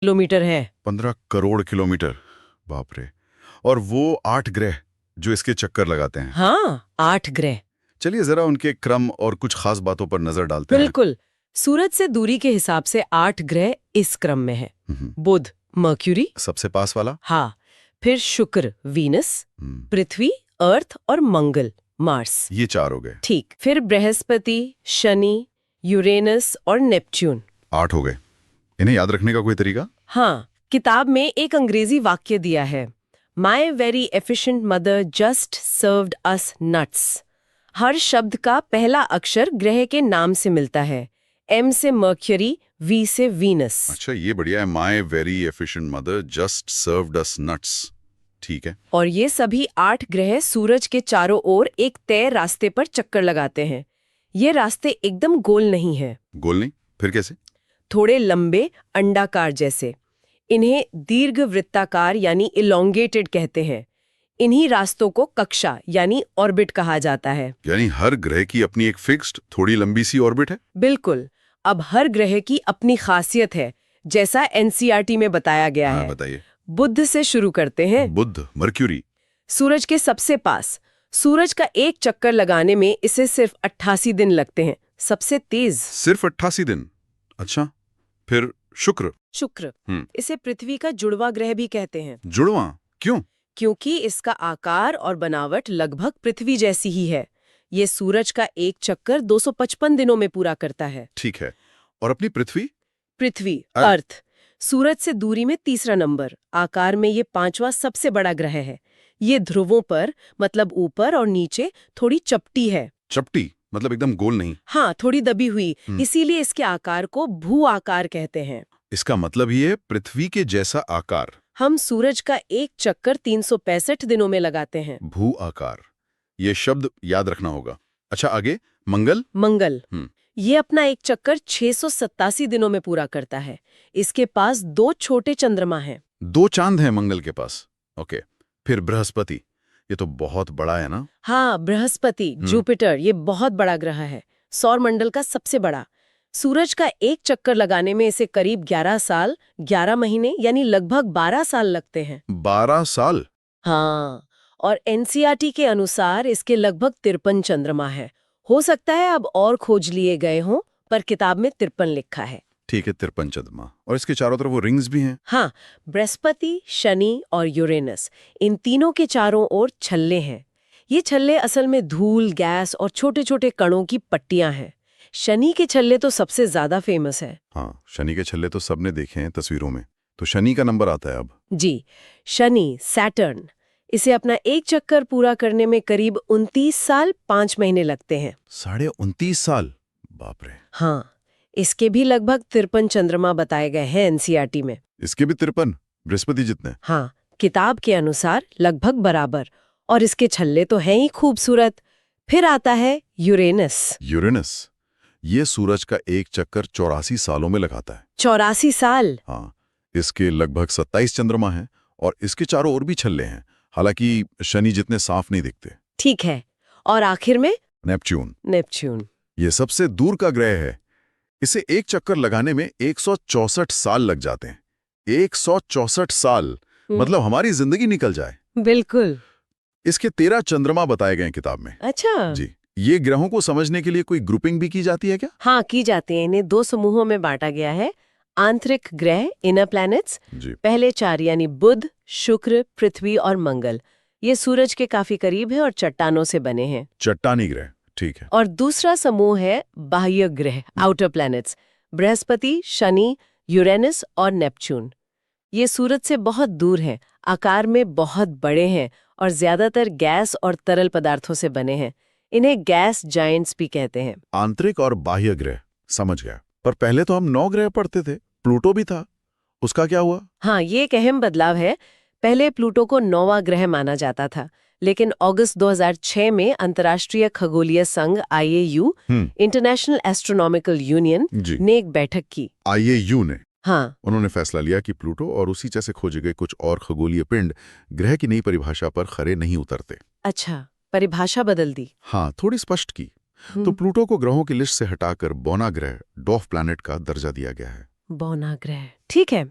Kilometre है। 15 crore kilometre, बाप रे। और वो 8 ग्रह जो इसके चक्कर लगाते हैं। हाँ, 8 ग्रह। चलिए जरा उनके क्रम और कुछ खास बातों पर नजर डालते हैं। बिल्कुल। सूरज से दूरी के हिसाब से 8 ग्रह इस क्रम में है। हम्म, बुध, मर्क्यूरी। सबसे पास वाला। हाँ। फिर शुक्र, वीनस। हम्म, पृथ्वी, अर्थ और मंगल, मार्स। ये 4 हो गए। ठीक। फिर बृहस्पति, शनि, यूरेनस और नेपच्यून। 8 हो गए। इन्हें याद रखने का कोई तरीका? हाँ, किताब में एक अंग्रेजी वाक्य दिया है, my very efficient mother just served us nuts. हर शब्द का पहला अक्षर ग्रह के नाम से मिलता है। एम से मर्क्यूरी, वी से वीनस। अच्छा, ये बढ़िया है। My very efficient mother just served us nuts. ठीक है। और ये सभी 8 ग्रह सूरज के चारों ओर एक तय रास्ते पर चक्कर लगाते हैं। ये रास्ते एकदम गोल नहीं है, गोल नहीं? फिर कैसे? थोड़े लंबे, अंडाकार जैसे। इन्हें दीर्घवृत्ताकार यानी इलोंगेटेड कहते हैं। इन्हीं रास्तों को कक्षा यानी ऑर्बिट कहा जाता है। यानी हर ग्रह की अपनी एक फिक्स्ड थोड़ी लंबी सी ऑर्बिट है? बिल्कुल। अब हर ग्रह की अपनी खासियत है, जैसा एनसीईआरटी में बताया गया हाँ, है। बताइए। बुध से शुरू करते हैं। बुध, मर्क्यूरी। सूरज के सबसे पास। सूरज का एक चक्कर लगाने में इसे सिर्फ 88 दिन लगते हैं, सबसे तेज। सिर्फ 88 दिन? अच्छा। फिर शुक्र। शुक्र, इसे पृथ्वी का जुड़वा ग्रह भी कहते हैं। जुड़वा? क्यों? क्योंकि इसका आकार और बनावट लगभग पृथ्वी जैसी ही है। ये सूरज का एक चक्कर 255 दिनों में पूरा करता है। ठीक है। और अपनी पृथ्वी? पृथ्वी, अर्थ। अर्थ, सूरज से दूरी में तीसरा नंबर, आकार में ये 5वां सबसे बड़ा ग्रह है। ये ध्रुवों पर, मतलब ऊपर और नीचे, थोड़ी चपटी है। चपटी मतलब एकदम गोल नहीं? हाँ, थोड़ी दबी हुई, इसीलिए इसके आकार को भू आकार कहते हैं। इसका मतलब ये पृथ्वी के जैसा आकार। हम सूरज का एक चक्कर 365 दिनों में लगाते हैं। भू आकार, ये शब्द याद रखना होगा। अच्छा, आगे? मंगल? मंगल, ये अपना एक चक्कर 687 दिनों में पूरा करता है। इसके पास 2 छोटे चंद्रमा हैं। 2 चांद हैं मंगल के पास। ओके। फिर बृहस्पति, ये तो बहुत बड़ा है ना? हाँ, बृहस्पति, जुपिटर, ये बहुत बड़ा ग्रह है, सौर मंडल का सबसे बड़ा। सूरज का एक चक्कर लगाने में इसे करीब 11 साल, 11 महीने यानी लगभग 12 साल लगते हैं। 12 साल? हाँ, और एनसीईआरटी के अनुसार इसके लगभग 53 चंद्रमा है। हो सकता है अब और खोज लिए गए हों, पर किताब में 53 लिखा है। ठीक है, 53 चंद्रमा। और इसके चारों तरफ वो रिंग्स भी हैं? हाँ, बृहस्पति, शनि और यूरेनस, इन तीनों के चारों ओर छल्ले हैं। ये छल्ले असल में धूल, गैस और छोटे-छोटे कणों की पट्टियां हैं। शनि के छल्ले तो सबसे ज्यादा फेमस है। हाँ, शनि के छल्ले तो सबने देखे हैं तस्वीरों में। तो शनि का नंबर आता है अब। जी, शनि, सैटर्न, इसे अपना एक चक्कर पूरा करने में करीब 29 साल 5 महीने लगते हैं। 29.5 साल? बाप रे। हाँ, इसके भी लगभग 53 चंद्रमा बताए गए हैं एनसीईआरटी में। इसके भी 53? बृहस्पति जितने? हाँ, किताब के अनुसार लगभग बराबर। और इसके छल्ले तो हैं ही खूबसूरत। फिर आता है यूरेनस। यूरेनस, ये सूरज का एक चक्कर 84 सालों में लगाता है। 84 साल? हाँ, इसके लगभग 27 चंद्रमा हैं और इसके चारों ओर भी छल्ले हैं, हालांकि शनि जितने साफ नहीं दिखते। ठीक है। और आखिर में नेपच्यून। नेपच्यून, ये सबसे दूर का ग्रह है। इसे एक चक्कर लगाने में 164 साल लग जाते हैं। 164 साल, मतलब हमारी जिंदगी निकल जाए। बिल्कुल। इसके 13 चंद्रमा बताए गए हैं किताब में। अच्छा। जी। ये ग्रहों को समझने के लिए कोई ग्रुपिंग भी की जाती है क्या? हाँ, की जाती है। इन्हें 2 समूहों में बांटा गया है। आंतरिक ग्रह, इनर प्लैनेट्स, जी। पहले 4 यानी बुध, शुक्र, पृथ्वी और मंगल। ये सूरज के काफी करीब है और चट्टानों से बने हैं। चट्टानी ग्रह, ठीक है। और दूसरा समूह है बाह्य ग्रह, outer planets, Brihaspati, Shani, Uranus और नेपच्यून। ये सूरज से बहुत दूर हैं, आकार में बहुत बड़े हैं और ज्यादातर गैस और तरल पदार्थों से बने हैं। इन्हें गैस जायंट्स भी कहते हैं। आंतरिक और बाह्य ग्रह, समझ गया। पर पहले तो हम 9 ग्रह पढ़ते थे, प्लूटो भी था, उसका क्या हुआ? हाँ, ये एक अहम बदलाव है। पहले प्लूटो को 9वां ग्रह माना जाता था, लेकिन अगस्त 2006 में अंतर्राष्ट्रीय खगोलीय संघ IAU, इंटरनेशनल एस्ट्रोनॉमिकल यूनियन, ने एक बैठक की। IAU ने? हाँ, उन्होंने फैसला लिया कि प्लूटो और उसी जैसे खोजे गए कुछ और खगोलीय पिंड ग्रह की नई परिभाषा पर खरे नहीं उतरते। अच्छा, परिभाषा बदल दी। हाँ, थोड़ी स्पष्ट की। तो प्लूटो को ग्रहों की लिस्ट से हटाकर बौना ग्रह, डॉफ प्लैनेट का दर्जा दिया गया है। बौना ग्रह, ठीक है।